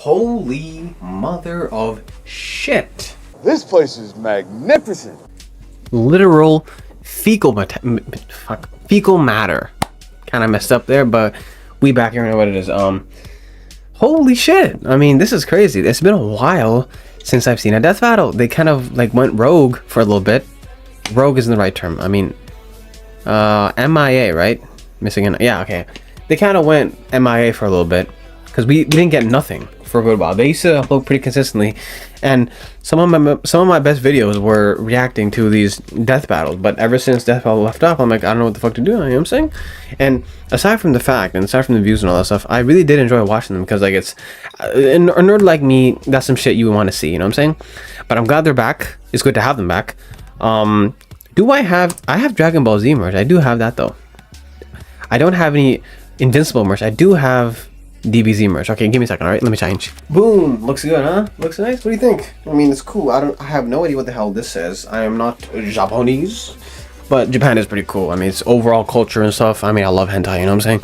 Holy mother of shit. This place is magnificent. Literal fecal matter. Kind of messed up there, but we back here know what it is. Holy shit. I mean, this is crazy. It's been a while since I've seen a death battle. They kind of like went rogue for a little bit. Rogue isn't the right term. I mean, MIA, right? Missing an, yeah, okay. They kind of went MIA for a little bit because we didn't get nothing for a good while. They used to upload pretty consistently, and some of my best videos were reacting to these death battles. But ever since Death Battle left off, I'm like, I don't know what the fuck to do. You know what I'm saying? And aside from the fact, and aside from the views and all that stuff, I really did enjoy watching them because like it's a nerd like me, that's some shit you would want to see. You know what I'm saying? But I'm glad they're back. It's good to have them back. Do I have Dragon Ball Z merch? I do have that though. I don't have any Invincible merch. I do have DBZ merch. Okay, give me a second. All right, let me change. Boom. Looks good, huh? Looks nice. What do you think? I mean, it's cool. I have no idea what the hell this says. I am not Japanese, but Japan is pretty cool. I mean, it's overall culture and stuff. I mean, I love hentai. You know what I'm saying?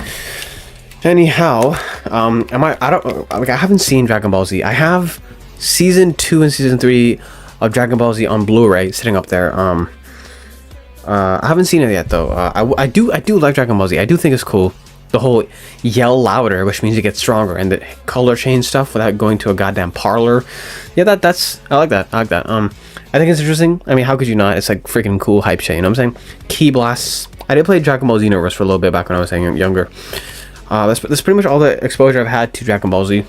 Anyhow, I haven't seen Dragon Ball Z. I have season 2 and season 3 of Dragon Ball Z on Blu-ray sitting up there. I haven't seen it yet though. I do like Dragon Ball Z. I do think it's cool. The whole yell louder, which means you get stronger, and the color change stuff without going to a goddamn parlor. Yeah, that's I like that. I like that. I think it's interesting. I mean, how could you not? It's like freaking cool hype shit. You know what I'm saying? Key blasts. I did play Dragon Ball Xenoverse for a little bit back when I was younger. That's pretty much all the exposure I've had to Dragon Ball Z.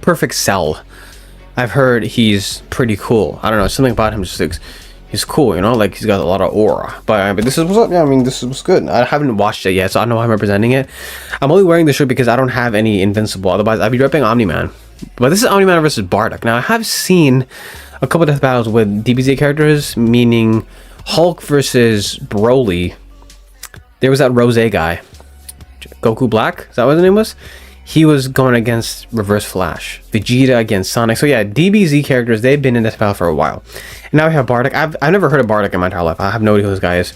Perfect Cell. I've heard he's pretty cool. I don't know, something about him just like, he's cool, you know, like he's got a lot of aura. But this is what's up. Yeah, I mean, this was good. I haven't watched it yet, so I don't know how I'm representing it. I'm only wearing this shirt because I don't have any Invincible. Otherwise, I'd be repping Omni-Man. But this is Omni-Man versus Bardock. Now, I have seen a couple of death battles with DBZ characters, meaning Hulk versus Broly. There was that Rose guy, Goku Black. Is that what his name was? He was going against Reverse Flash. Vegeta against Sonic. So yeah, DBZ characters, they've been in this battle for a while. And now we have Bardock. I've never heard of Bardock in my entire life. I have no idea who this guy is.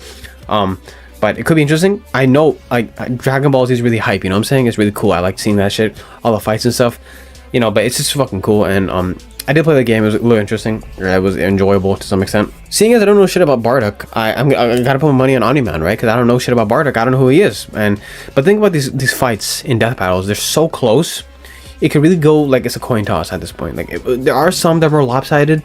But it could be interesting. I know like Dragon Ball Z is really hype, you know what I'm saying? It's really cool. I like seeing that shit. All the fights and stuff. You know, but it's just fucking cool. And I did play the game. It was a little interesting. It was enjoyable to some extent. Seeing as I don't know shit about Bardock, I gotta put my money on Omni-Man, right? Because I don't know shit about Bardock. I don't know who he is. But think about these fights in death battles. They're so close. It could really go like it's a coin toss at this point. Like there are some that were lopsided,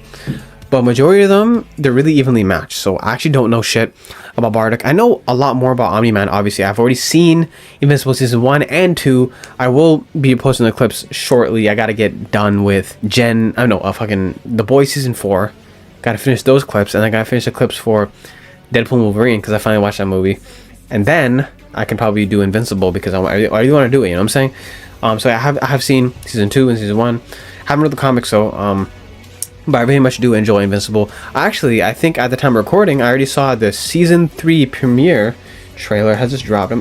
but majority of them, they're really evenly matched. So I actually don't know shit about Bardock. I know a lot more about Omni-Man, obviously. I've already seen Invincible Season 1 and 2. I will be posting the clips shortly. I gotta get done with the Boiii Season 4. Gotta finish those clips, and I gotta finish the clips for Deadpool and Wolverine, because I finally watched that movie. And then I can probably do Invincible, because I really want to do it, you know what I'm saying? So I have seen Season 2 and Season 1. Haven't read the comics, so but I very much do enjoy Invincible. Actually, I think at the time of recording, I already saw the Season 3 premiere trailer has just dropped.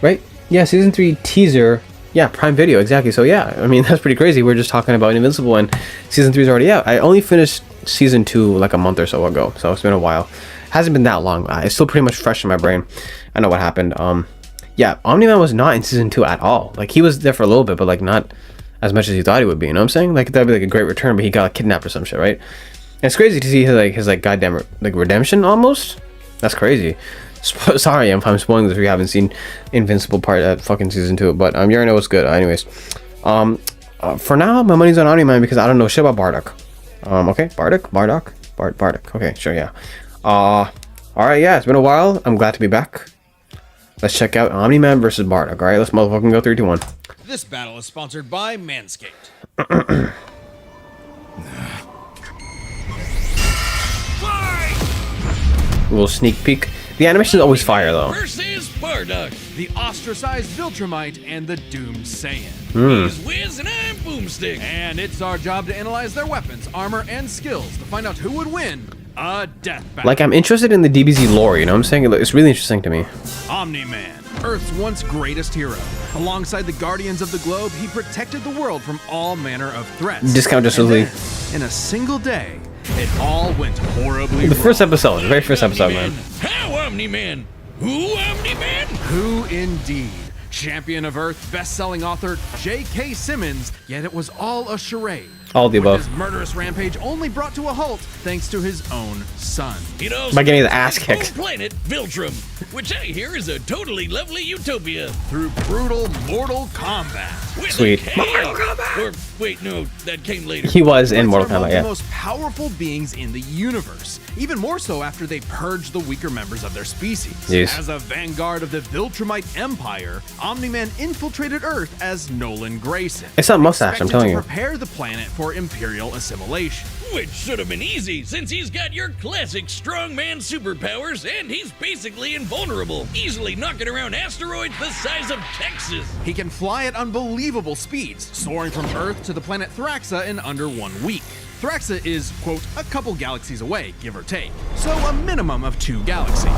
Right? Yeah, Season 3 teaser. Yeah, Prime Video, exactly. So yeah, I mean, that's pretty crazy. We're just talking about Invincible, and Season 3 is already out. I only finished Season 2 like a month or so ago, so it's been a while. Hasn't been that long. It's still pretty much fresh in my brain. I know what happened. Yeah, Omni-Man was not in Season 2 at all. Like, he was there for a little bit, but like not as much as he thought he would be, you know what I'm saying? Like, that'd be like a great return, but he got like, kidnapped or some shit, right? And it's crazy to see his goddamn like redemption almost. That's crazy. Sorry if I'm spoiling this if you haven't seen Invincible part at fucking Season 2, but you already know it's good. Anyways, for now my money's on Omni-Man because I don't know shit about Bardock. Okay, Bardock. Okay, sure, yeah. All right, yeah, it's been a while. I'm glad to be back. Let's check out Omni-Man versus Bardock. All right, let's motherfucking go 3, 2, 1. This battle is sponsored by Manscaped. A little sneak peek. The animation is always fire, though. Versus Bardock, the ostracized Viltrumite and the doomed Saiyan. He's Wiz and I'm Boomstick. And it's our job to analyze their weapons, armor, and skills to find out who would win a death battle. Like, I'm interested in the DBZ lore, you know what I'm saying? It's really interesting to me. Omni-Man, Earth's once greatest hero. Alongside the Guardians of the Globe, he protected the world from all manner of threats. Discount just in a single day, it all went horribly The wrong. first episode, the very first episode, man. How Omni-Man? Who Omni-Man? Who indeed? champion of Earth, best-selling author J.K. Simmons, yet it was all a charade. All the above. His murderous rampage only brought to a halt thanks to his own son. You know, By getting his ass his kicked. home planet, Viltrum, which I hear is a totally lovely utopia. Through brutal mortal combat. With Sweet. a K. Mortal Kombat. Or, wait, no, that came later. He was in Droids Mortal are among Kombat, yeah. the most powerful beings in the universe, even more so after they purged the weaker members of their species. Yes. As a vanguard of the Viltrumite Empire, Omni-Man infiltrated Earth as Nolan Grayson. It's that mustache, I'm expected telling to you. prepare the planet for Imperial assimilation. Which should have been easy, since he's got your classic strongman superpowers, and he's basically invulnerable, easily knocking around asteroids the size of Texas. He can fly at unbelievable speeds, soaring from Earth to the planet Thraxa in under 1 week. Thraxa is, quote, a couple galaxies away, give or take, so a minimum of 2 galaxies.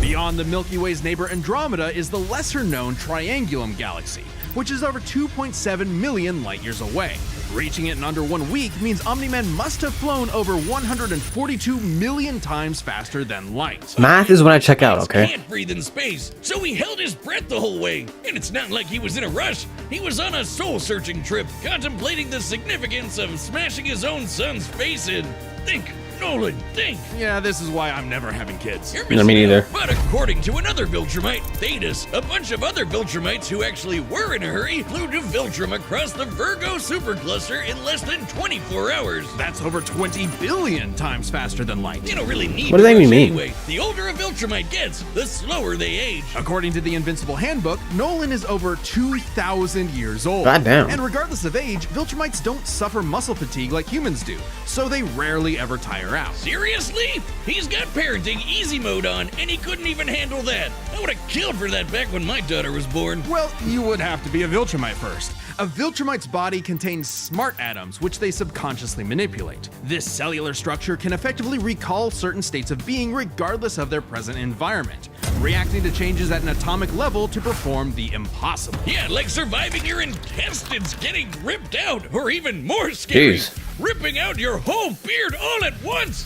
Beyond the Milky Way's neighbor Andromeda is the lesser-known Triangulum Galaxy, which is over 2.7 million light-years away. Reaching it in under 1 week means Omni-Man must have flown over 142 million times faster than light. Math is when I check out, okay? Can't breathe in space, so he held his breath the whole way. And it's not like he was in a rush. He was on a soul-searching trip, contemplating the significance of smashing his own son's face in. Think, Nolan, think. Yeah, this is why I'm never having kids. You're No, me missing neither. out. But according to another Viltrumite, Thetis, a bunch of other Viltrumites who actually were in a hurry flew to Viltrum across the Virgo supercluster in less than 24 hours. That's over 20 billion times faster than light. You don't really need What does to that even rush mean? anyway. The older a Viltrumite gets, the slower they age. According to the Invincible Handbook, Nolan is over 2,000 years old. Goddamn. And regardless of age, Viltrumites don't suffer muscle fatigue like humans do, so they rarely ever tire out. Seriously? He's got parenting easy mode on, and he couldn't even handle that. I would have killed for that back when my daughter was born. Well, you would have to be a Viltrumite first. A Viltrumite's body contains smart atoms, which they subconsciously manipulate. This cellular structure can effectively recall certain states of being regardless of their present environment, reacting to changes at an atomic level to perform the impossible. Yeah, like surviving your intestines getting ripped out, or even more scary, Jeez. ripping out your whole beard all at once.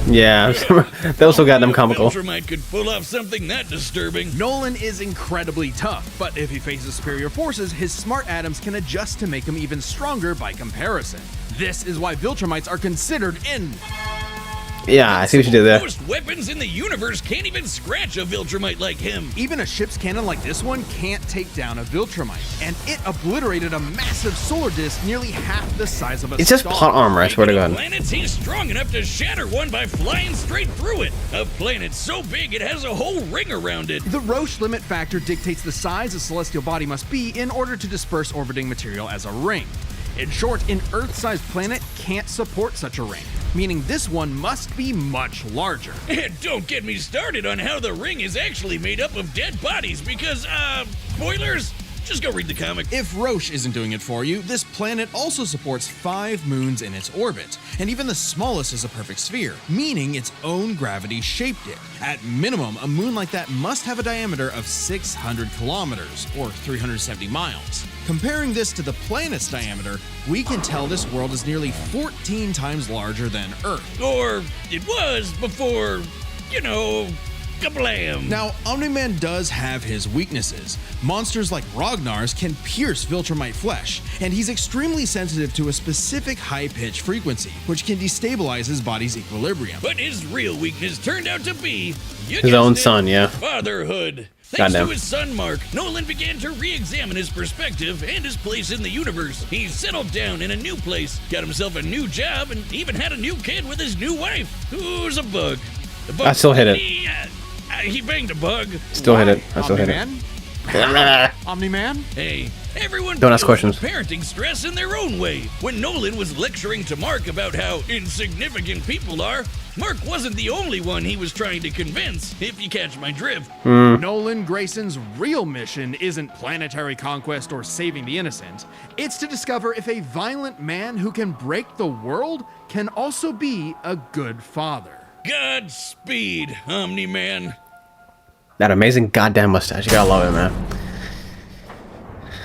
Yeah, that was so goddamn comical. Viltrumite could pull off something that disturbing. Nolan is incredibly tough, but if he faces superior forces, his smart atoms can adjust to make him even stronger by comparison. This is why Viltrumites are considered Yeah, I see what you did there. Most weapons in the universe can't even scratch a Viltrumite like him. Even a ship's cannon like this one can't take down a Viltrumite, and it obliterated a massive solar disk nearly half the size of a It's just star. plot armor, I swear to God. Planets, he's strong enough to shatter one by flying straight through it. A planet so big it has a whole ring around it. The Roche limit factor dictates the size a celestial body must be in order to disperse orbiting material as a ring. In short, an Earth-sized planet can't support such a ring, meaning this one must be much larger. And don't get me started on how the ring is actually made up of dead bodies because, spoilers? Just go read the comic. If Roche isn't doing it for you, this planet also supports 5 moons in its orbit, and even the smallest is a perfect sphere, meaning its own gravity shaped it. At minimum, a moon like that must have a diameter of 600 kilometers, or 370 miles. Comparing this to the planet's diameter, we can tell this world is nearly 14 times larger than Earth. Or it was before, you know, kablam. Now, Omni-Man does have his weaknesses. Monsters like Ragnar's can pierce Viltrumite flesh, and he's extremely sensitive to a specific high-pitch frequency, which can destabilize his body's equilibrium. But his real weakness turned out to be, you His own guessed it, son, yeah. fatherhood. Thanks Goddamn. to his son Mark, Nolan began to re-examine his perspective and his place in the universe. He settled down in a new place, got himself a new job, and even had a new kid with his new wife, who's a bug. The bug I still hit it. He banged a bug. Still hit it. I still hit it. Omni-Man? Omni-Man? Hey, everyone Don't ask deals questions. with parenting stress in their own way. When Nolan was lecturing to Mark about how insignificant people are, Mark wasn't the only one he was trying to convince, if you catch my drift. Nolan Grayson's real mission isn't planetary conquest or saving the innocent. It's to discover if a violent man who can break the world can also be a good father. Godspeed, Omni-Man. That amazing goddamn mustache. You gotta love it, man.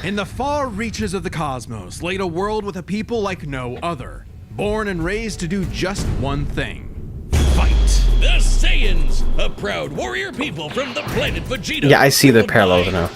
In the far reaches of the cosmos laid a world with a people like no other, born and raised to do just one thing: fight. The Saiyans, a proud warrior people from the planet Vegeta. Yeah, I see the ruled parallels by, now.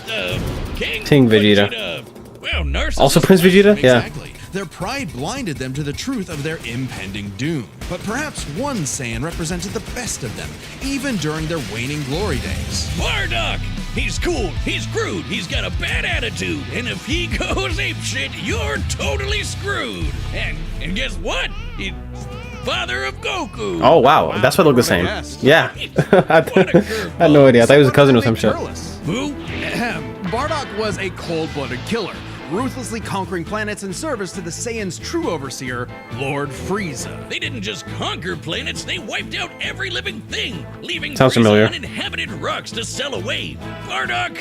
King Vegeta. Well, Narcissus. Also Prince Vegeta? Yeah. Exactly. Their pride blinded them to the truth of their impending doom. But perhaps one Saiyan represented the best of them, even during their waning glory days. Bardock! He's cool, he's crude, he's got a bad attitude, and if he goes apeshit, you're totally screwed. And guess what? He's father of Goku. Oh wow, that's what looked the same. guessed. Yeah. I had no idea. I thought he was a cousin or some shit. Who? Bardock was a cold-blooded killer, ruthlessly conquering planets in service to the Saiyans' true overseer, Lord Frieza. They didn't just conquer planets, they wiped out every living thing, leaving Sounds Frieza familiar. uninhabited rocks to sell away. Bardock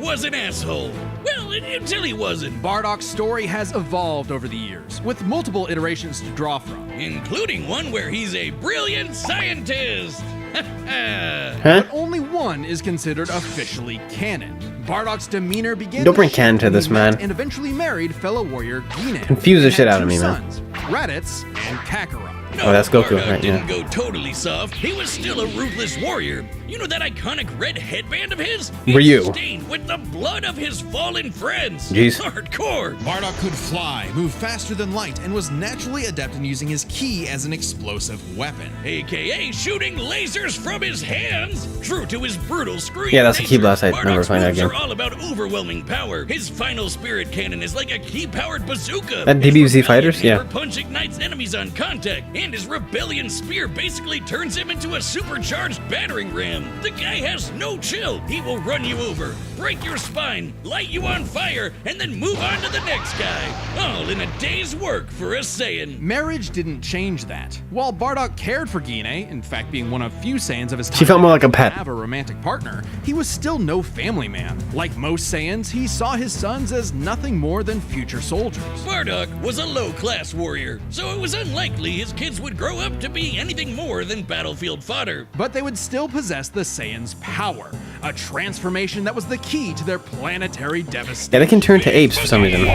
was an asshole. Well, until he wasn't. Bardock's story has evolved over the years, with multiple iterations to draw from. Including one where he's a brilliant scientist. Huh? But only one is considered officially canon. Bardock's demeanor began Don't to bring shift canon to when this, he met man. and eventually married fellow warrior Guine. Confuse the and shit had out of two me, man. sons, Raditz and Kakarot. No, Oh, that's Goku, Bardock right, didn't yeah. go totally soft. He was still a ruthless warrior. You know that iconic red headband of his? Ryu. It's stained with the blood of his fallen friends. Jeez. Hardcore. Bardock could fly, move faster than light, and was naturally adept in using his ki as an explosive weapon. AKA shooting lasers from his hands. True to his brutal scream. Yeah, that's the key nature, blast I remember Bardock's playing that moves game. are all about overwhelming power. His final spirit cannon is like a key-powered bazooka. That His DBZ rebellion fighters? Yeah. hammer punch ignites enemies on contact, and his rebellion spear basically turns him into a supercharged battering ram. The guy has no chill. He will run you over, break your spine, light you on fire, and then move on to the next guy. All in a day's work for a Saiyan. Marriage didn't change that. While Bardock cared for Guine, in fact being one of few Saiyans of his time She felt more like a to pet. have a romantic partner, he was still no family man. Like most Saiyans, he saw his sons as nothing more than future soldiers. Bardock was a low-class warrior, so it was unlikely his kids would grow up to be anything more than battlefield fodder. But they would still possess the Saiyans' power, a transformation that was the key to their planetary devastation. Yeah, they can turn to apes for some reason.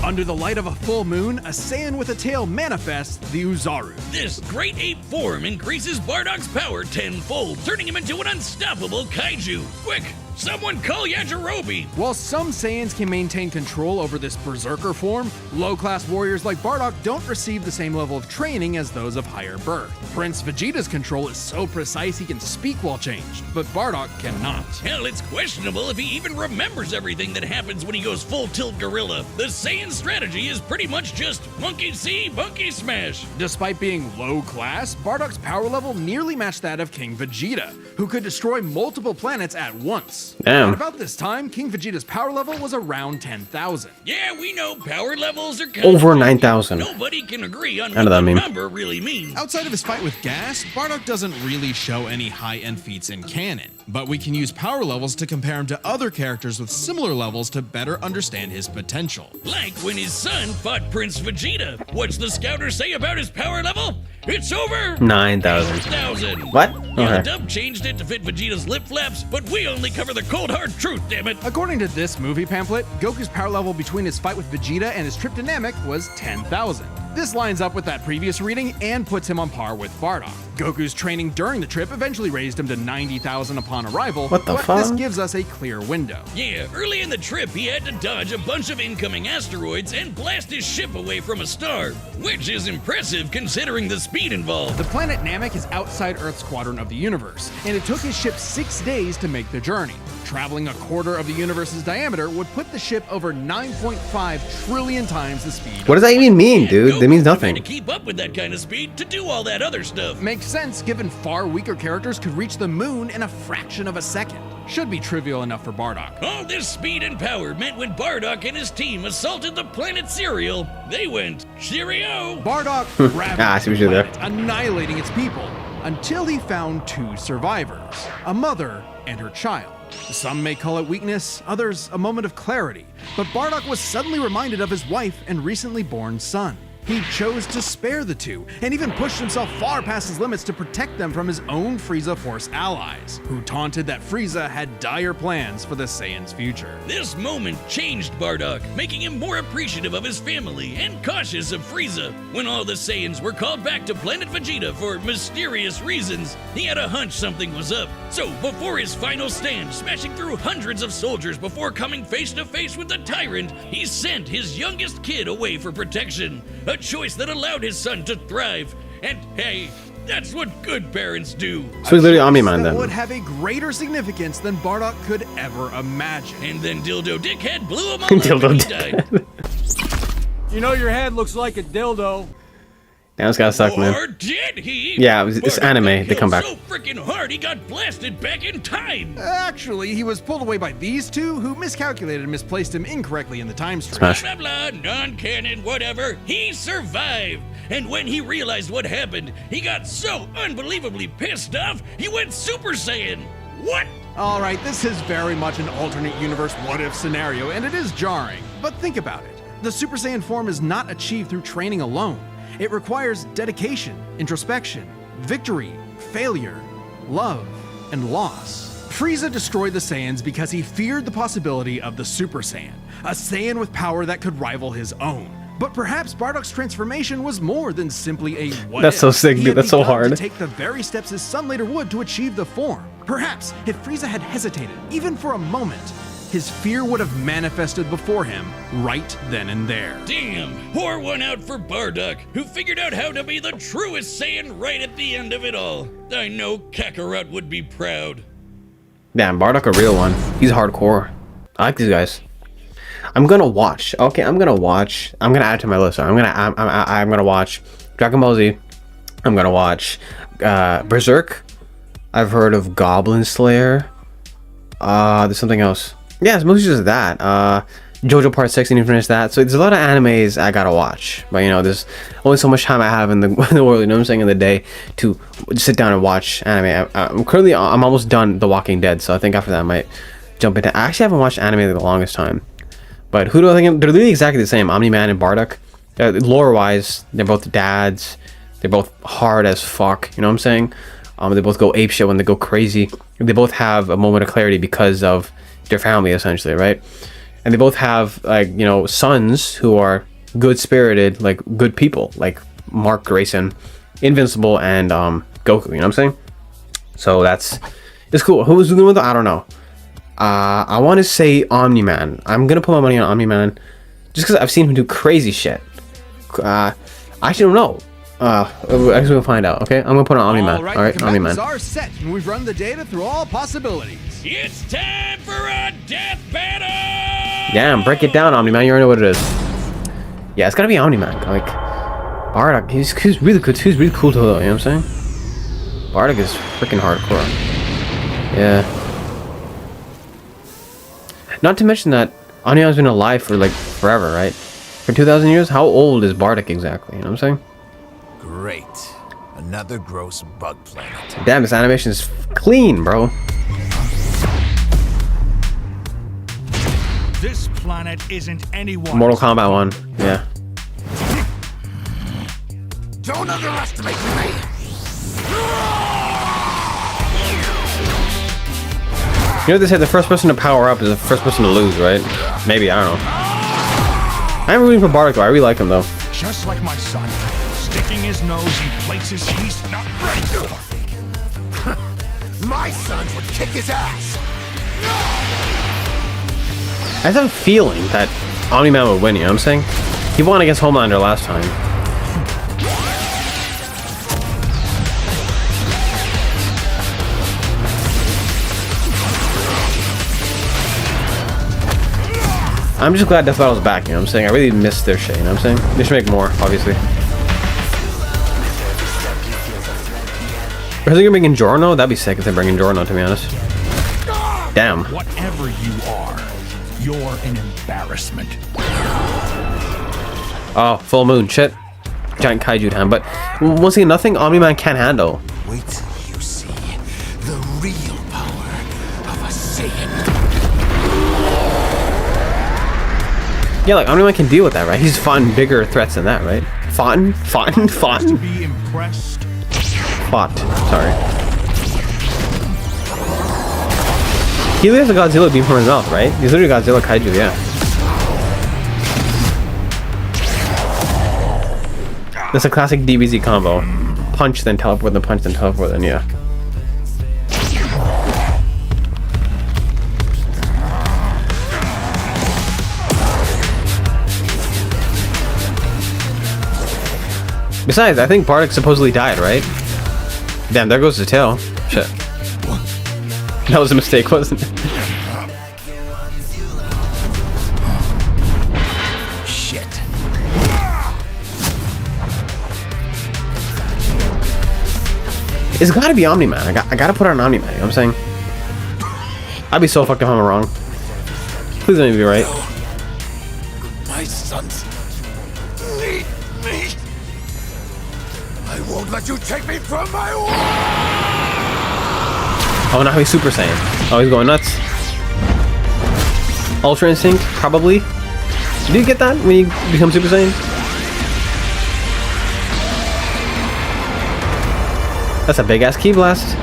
Under the light of a full moon, a Saiyan with a tail manifests the Uzaru. This great ape form increases Bardock's power tenfold, turning him into an unstoppable kaiju. Quick, someone call Yajirobe! While some Saiyans can maintain control over this berserker form, low-class warriors like Bardock don't receive the same level of training as those of higher birth. Prince Vegeta's control is so precise he can speak while changed, but Bardock cannot. Hell, it's questionable if he even remembers everything that happens when he goes full tilt gorilla. The Saiyan strategy is pretty much just monkey see, monkey smash. Despite being low-class, Bardock's power level nearly matched that of King Vegeta, who could destroy multiple planets at once. Damn. At about this time, King Vegeta's power level was around 10,000. Yeah, we know power levels are kind Over of 9,000. Nobody can agree on How what did that the mean? number really means. Outside of his fight with Gas, Bardock doesn't really show any high-end feats in canon, but we can use power levels to compare him to other characters with similar levels to better understand his potential. Like when his son fought Prince Vegeta. What's the scouter say about his power level? It's over 9,000. 1,000. What? Yeah, the Okay. dub changed it to fit Vegeta's lip flaps, but we only cover the cold hard truth, damn it. According to this movie pamphlet, Goku's power level between his fight with Vegeta and his trip to Namek was 10,000. This lines up with that previous reading and puts him on par with Bardock. Goku's training during the trip eventually raised him to 90,000 upon arrival, What the but fuck? this gives us a clear window. Yeah, early in the trip, he had to dodge a bunch of incoming asteroids and blast his ship away from a star, which is impressive considering the speed involved. The planet Namek is outside Earth's quadrant of the universe, and it took his ship 6 days to make the journey. Traveling a quarter of the universe's diameter would put the ship over 9.5 trillion times the speed. What does that even mean, dude? That means Goku had nothing. to keep up with that kind of speed to do all that other stuff. Makes sense given far weaker characters could reach the moon in a fraction of a second. Should be trivial enough for Bardock. All this speed and power meant when Bardock and his team assaulted the planet Cereal, they went, cheerio! Bardock ravaged I see what the you did there. planet, annihilating its people, until he found 2 survivors, a mother and her child. Some may call it weakness, others a moment of clarity, but Bardock was suddenly reminded of his wife and recently born son. he chose to spare the two, and even pushed himself far past his limits to protect them from his own Frieza Force allies, who taunted that Frieza had dire plans for the Saiyans' future. This moment changed Bardock, making him more appreciative of his family and cautious of Frieza. When all the Saiyans were called back to planet Vegeta for mysterious reasons, he had a hunch something was up. So before his final stand, smashing through hundreds of soldiers before coming face to face with the tyrant, he sent his youngest kid away for protection. A choice that allowed his son to thrive. And hey, that's what good parents do. So he's literally Omni-Man That then. would have a greater significance than Bardock could ever imagine. And then Dildo Dickhead blew him all Dildo up and he Dickhead. died. You know your head looks like a dildo. Damn, this guy suck, man. Or did he? Yeah, it's Bardock anime. got They come killed back. so freaking hard he got blasted back in time. Actually, he was pulled away by these two who miscalculated and misplaced him incorrectly in the time stream. Smash. Blah blah, non-canon, whatever. He survived. And when he realized what happened, he got so unbelievably pissed off, he went Super Saiyan. What? Alright, this is very much an alternate universe what-if scenario, and it is jarring. But think about it. The Super Saiyan form is not achieved through training alone. It requires dedication, introspection, victory, failure, love, and loss. Frieza destroyed the Saiyans because he feared the possibility of the Super Saiyan, a Saiyan with power that could rival his own. But perhaps Bardock's transformation was more than simply a what That's if. so sick, He dude. had That's so begun hard. to take the very steps his son later would to achieve the form. Perhaps if Frieza had hesitated, even for a moment, his fear would have manifested before him right then and there. Damn, pour one out for Bardock, who figured out how to be the truest Saiyan right at the end of it all. I know Kakarot would be proud. Damn, Bardock a real one. He's hardcore. I like these guys. I'm gonna watch. Okay, I'm gonna watch. I'm gonna add it to my list. I'm gonna watch Dragon Ball Z. I'm gonna watch Berserk. I've heard of Goblin Slayer. There's something else. Yeah, it's mostly just that. JoJo Part 6, I need to finish that. So there's a lot of animes I gotta watch. But you know, there's only so much time I have in the, in the world, you know what I'm saying, in the day to sit down and watch anime. I'm almost done The Walking Dead, so I think after that I might jump into... I actually haven't watched anime in the longest time. But who do I think... They're really exactly the same, Omni-Man and Bardock. Lore-wise, they're both dads. They're both hard as fuck, you know what I'm saying? They both go apeshit when they go crazy. They both have a moment of clarity because of their family, essentially, right? And they both have, like, you know, sons who are good-spirited, like, good people, like Mark Grayson, Invincible, and Goku, you know what I'm saying? So it's cool. Who's the one? I don't know. I want to say Omni-Man. I'm gonna put my money on Omni-Man just because I've seen him do crazy shit. I actually don't know. I guess we'll find out. Okay, I'm gonna put on Omni-Man. All right, Omni-Man. Are set, and we've run the data through all possibilities. It's time for a death battle! Damn, break it down, Omni-Man. You already know what it is. Yeah, it's gotta be Omni-Man. Like Bardock, he's really good. He's really cool though. You know what I'm saying? Bardock is freaking hardcore. Yeah. Not to mention that Omni-Man's been alive for like forever, right? For 2,000 years. How old is Bardock exactly? You know what I'm saying? Great. Another gross bug planet. Damn, this animation is clean, bro. This planet isn't anyone. Mortal Kombat 1. Yeah. Don't underestimate me! You know what they say? The first person to power up is the first person to lose, right? Maybe, I don't know. I'm rooting for Bardock though. I really like him though. Just like my son, sticking his nose in places he's not ready for. My sons would kick his ass! I have a feeling that Omni-Man would win, you know what I'm saying? He won against Homelander last time. I'm just glad Deathbattle's back, you know what I'm saying? I really missed their shit, you know what I'm saying? They should make more, obviously. Are they gonna bring in Giorno? That'd be sick if they bring in Giorno, to be honest. Damn. Whatever you are, you're an embarrassment. Oh, full moon, shit. Giant kaiju time, but once again, nothing Omni-Man can handle. Wait till you see the real power of a Saiyan. Yeah, like Omni-Man can deal with that, right? He's fought bigger threats than that, right? To be impressed. Sorry. He literally has a Godzilla beam from his mouth, right? He's literally Godzilla Kaiju, yeah. That's a classic DBZ combo. Punch, then teleport, then punch, then teleport, then yeah. Besides, I think Bardock supposedly died, right? Damn, there goes the tail. Shit. That was a mistake, wasn't it? Shit. It's gotta be Omni-Man. I gotta put on Omni-Man, you know what I'm saying? I'd be so fucked if I'm wrong. Please let me be right. My sons need me. I won't let you take me from my own. Oh, now he's Super Saiyan. Oh, he's going nuts. Ultra Instinct, probably. Do you get that when you become Super Saiyan? That's a big ass Ki Blast.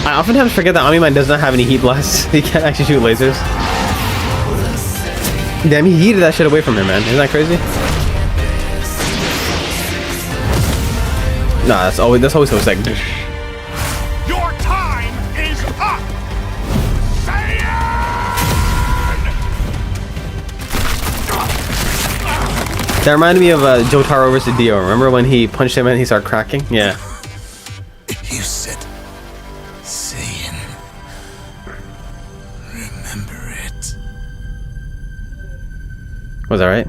I oftentimes forget that Omni-Man does not have any Heat Blasts. He can't actually shoot lasers. Damn, he yeeted that shit away from him, man. Isn't that crazy? Nah, that's always so sick. Your time is up. That reminded me of Jotaro versus Dio. Remember when he punched him and he started cracking? Yeah. You said Saiyan. Remember it. Was that right?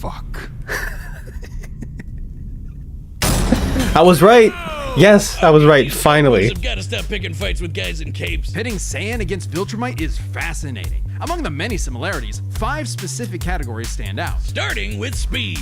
Fuck. I was right. Yes, I was right. Finally. I've got to stop picking fights with guys in capes. Pitting Saiyan against Viltrumite is fascinating. Among the many similarities, 5 specific categories stand out. Starting with speed.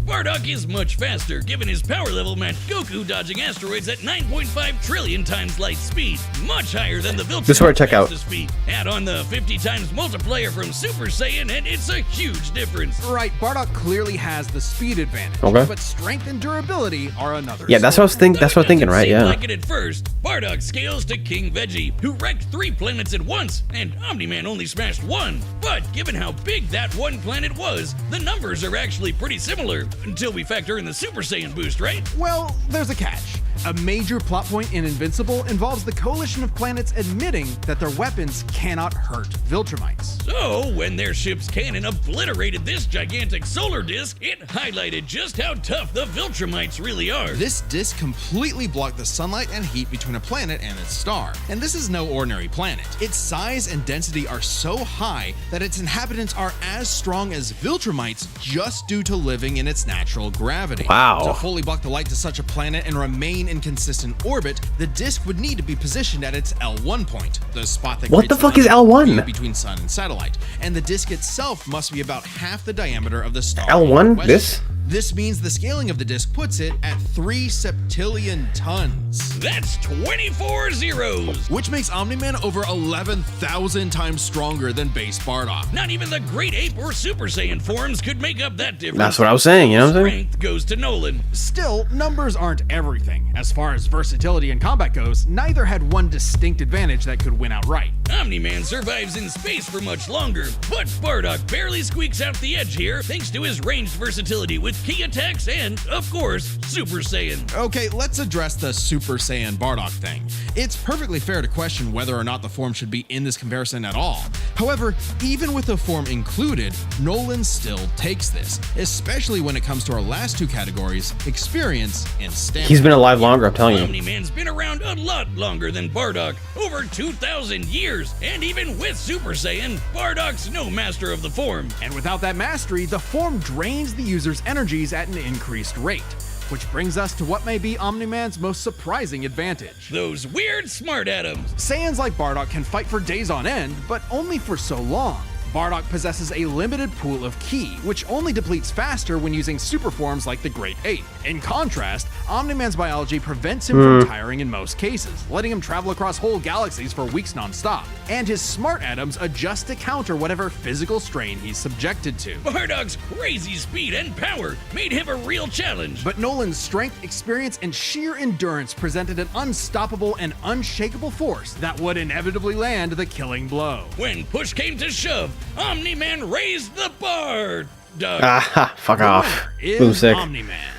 Bardock is much faster, given his power level meant Goku dodging asteroids at 9.5 trillion times light speed, much higher than the Viltrumite. This is where I check out. Speed. Add on the 50 times multiplier from Super Saiyan, and it's a huge difference. Right, Bardock clearly has the speed advantage, Okay. but strength and durability are another. Yeah, that's what I was thinking. That's what I'm thinking, right? Doesn't seem Yeah. like it at first. Bardock scales to King Veggie, who wrecked 3 planets at once, and Omni-Man only smashed 1. But given how big that one planet was, the numbers are actually pretty similar, until we factor in the Super Saiyan boost, right? Well, there's a catch. A major plot point in Invincible involves the coalition of planets admitting that their weapons cannot hurt Viltrumites. So, when their ship's cannon obliterated this gigantic solar disk, it highlighted just how tough the Viltrumites really are. This disk completely blocked the sunlight and heat between a planet and its star. And this is no ordinary planet. Its size and density are so high that its inhabitants are as strong as Viltrumites just due to living in its natural gravity. Wow. To fully block the light to such a planet and remain in consistent orbit, the disk would need to be positioned at its L1 point, the spot that What creates the fuck is L1? view between sun and satellite. And the disk itself must be about half the diameter of the star. L1? in question. This? This means the scaling of the disk puts it at 3 septillion tons. That's 24 zeros! Which makes Omni-Man over 11,000 times stronger than base Bardock. Not even the Great Ape or Super Saiyan forms could make up that difference. That's what I was saying, you know what I'm saying? Strength goes to Nolan. Still, numbers aren't everything. As far as versatility and combat goes, neither had one distinct advantage that could win outright. Omni-Man survives in space for much longer, but Bardock barely squeaks out the edge here thanks to his ranged versatility with key attacks and, of course, Super Saiyan. Okay, let's address the Super Saiyan Bardock thing. It's perfectly fair to question whether or not the form should be in this comparison at all. However, even with the form included, Nolan still takes this, especially when it comes to our last 2 categories, experience and stamina. He's been alive longer, I'm telling you. Omni-Man's been around a lot longer than Bardock, over 2,000 years, and even with Super Saiyan, Bardock's no master of the form. And without that mastery, the form drains the user's energies at an increased rate. Which brings us to what may be Omni-Man's most surprising advantage. Those weird smart atoms. Saiyans like Bardock can fight for days on end, but only for so long. Bardock possesses a limited pool of ki, which only depletes faster when using super forms like the Great Ape. In contrast, Omni-Man's biology prevents him from tiring in most cases, letting him travel across whole galaxies for weeks non-stop. And his smart atoms adjust to counter whatever physical strain he's subjected to. Bardock's crazy speed and power made him a real challenge. But Nolan's strength, experience, and sheer endurance presented an unstoppable and unshakable force that would inevitably land the killing blow. When push came to shove, Omni-Man raised the bar. Ah, fuck off. Is Boomstick. Omni-Man.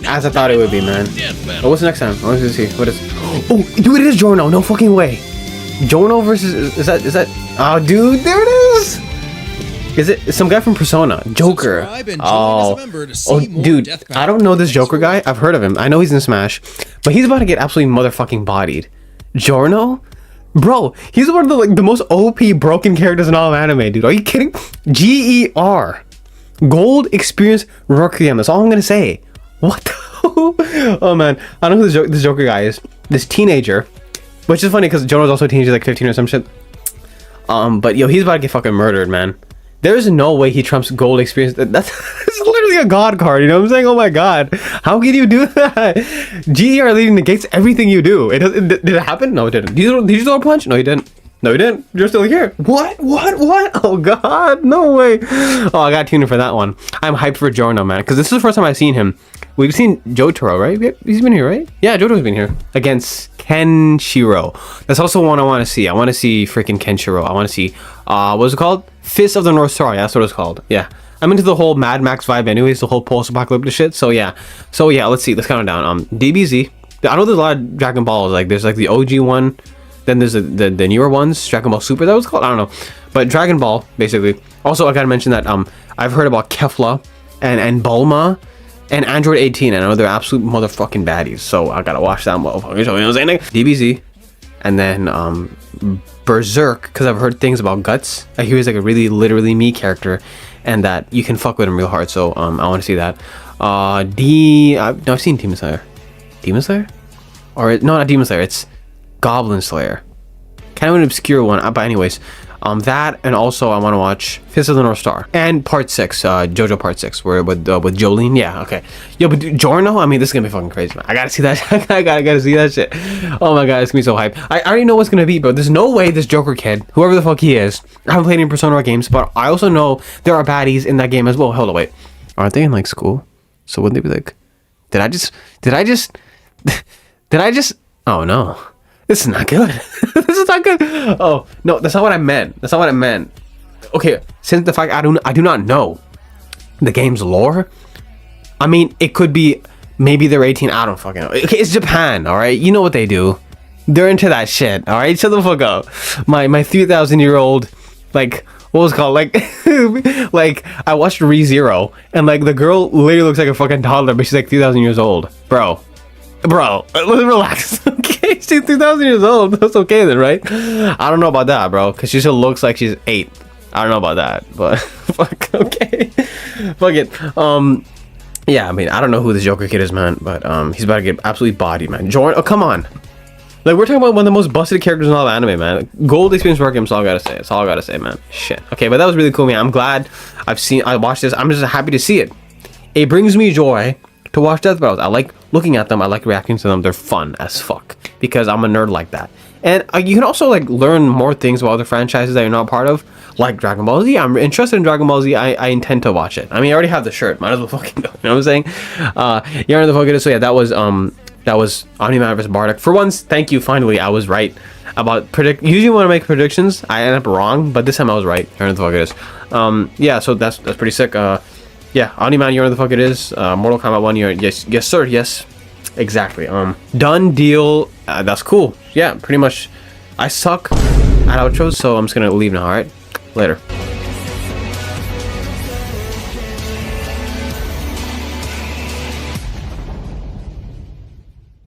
As I thought it would be, man. Deathbattle. Oh, what's the next time? I want to see. What is... Oh, dude, it is Jorno. No fucking way. Jorno versus... Is that... Oh, dude, there it is. Is it some guy from Persona? Joker. Subscribe and join Oh, as a member to see more dude, Deathbattle. I don't know this Joker guy. I've heard of him. I know he's in Smash. But he's about to get absolutely motherfucking bodied. Jorno? Bro, he's one of the, like, the most OP broken characters in all of anime, dude. Are you kidding? GER. Gold Experience Requiem. That's all I'm gonna say. What the... Oh, man. I don't know who this Joker guy is. This teenager. Which is funny because Jorno's also a teenager, like 15 or some shit. But, yo, he's about to get fucking murdered, man. There's no way he trumps Gold Experience. That's literally a god card, you know what I'm saying? Oh my god. How can you do that? GER leading negates everything you do. Did it happen? No, it didn't. Did you throw a punch? No, you didn't. No, you didn't. You're still here. What? Oh god, no way. Oh, I got tuned in for that one. I'm hyped for Jorno, man, because this is the first time I've seen him. We've seen Jotaro, right? He's been here, right? Yeah, Jotaro's been here. Against Kenshiro. That's also one I want to see. I want to see freaking Kenshiro. I want to see, what's it called? Fist of the North Star. Yeah, that's what it's called. Yeah. I'm into the whole Mad Max vibe anyways, the whole post-apocalyptic shit. So yeah, let's see. Let's count it down. DBZ. I know there's a lot of Dragon Balls. Like, there's like the OG one. Then there's the newer ones, Dragon Ball Super, that was called? I don't know. But Dragon Ball, basically. Also, I gotta mention that I've heard about Kefla and Bulma and Android 18. I know they're absolute motherfucking baddies, so I gotta watch that motherfucker. You know what I'm saying? DBZ. And then Berserk, because I've heard things about Guts. I hear he's like a really literally me character, and that you can fuck with him real hard, so I want to see that. I've seen Demon Slayer. Demon Slayer? Or, no, not Demon Slayer, it's Goblin Slayer. Kind of an obscure one, but anyways, that, and also I want to watch Fist of the North Star and Part 6, JoJo Part 6, where with Jolene. Yeah, okay. Yo, but dude, Jorno, I mean, this is gonna be fucking crazy, man. I gotta see that. I gotta see that shit. Oh my god, it's gonna be so hype. I already know what's gonna be, but there's no way this Joker kid, whoever the fuck he is, I haven't played any Persona games, but I also know there are baddies in that game as well. Hold on, wait, aren't they in like school? So wouldn't they be like, did I just? Oh no. This is not good. This is not good. Oh, no, that's not what I meant. That's not what I meant. Okay, since the fact I do not know the game's lore, I mean, it could be, maybe they're 18, I don't fucking know. Okay, it's Japan, all right? You know what they do. They're into that shit, all right? Shut the fuck up. My 3,000-year-old, like, what was it called? Like, like, I watched ReZero, and, like, the girl literally looks like a fucking toddler, but she's, like, 3,000 years old. Bro, relax. Okay, she's 3,000 years old. That's okay then, right? I don't know about that, bro, because she still looks like she's 8. I don't know about that, but fuck, okay. Fuck it. Yeah, I mean, I don't know who this Joker kid is, man, but he's about to get absolutely bodied, man. Jordan, oh, come on. Like, we're talking about one of the most busted characters in all of anime, man. Gold Experience Requiem, that's all I gotta say. That's all I gotta say, man. Shit. Okay, but that was really cool, man. I'm glad I watched this. I'm just happy to see it. It brings me joy to watch Death Battles. I like looking at them. I like reacting to them. They're fun as fuck because I'm a nerd like that. And you can also like learn more things about other franchises that you're not part of, like Dragon Ball Z. I'm interested in Dragon Ball Z. I intend to watch it. I mean, I already have the shirt. Might as well fucking go. You know what I'm saying? Yeah, the fuck it is. So yeah, that was Omni-Man vs. Bardock. For once, thank you. Finally, I was right about Usually when I make predictions, I end up wrong, but this time I was right. You know the fuck it is. Yeah, so that's pretty sick. Yeah, Omni-Man, you know the fuck it is. Mortal Kombat 1, yes sir, yes. Exactly. Done deal. That's cool. Yeah, pretty much. I suck at outros, so I'm just gonna leave now, alright? Later.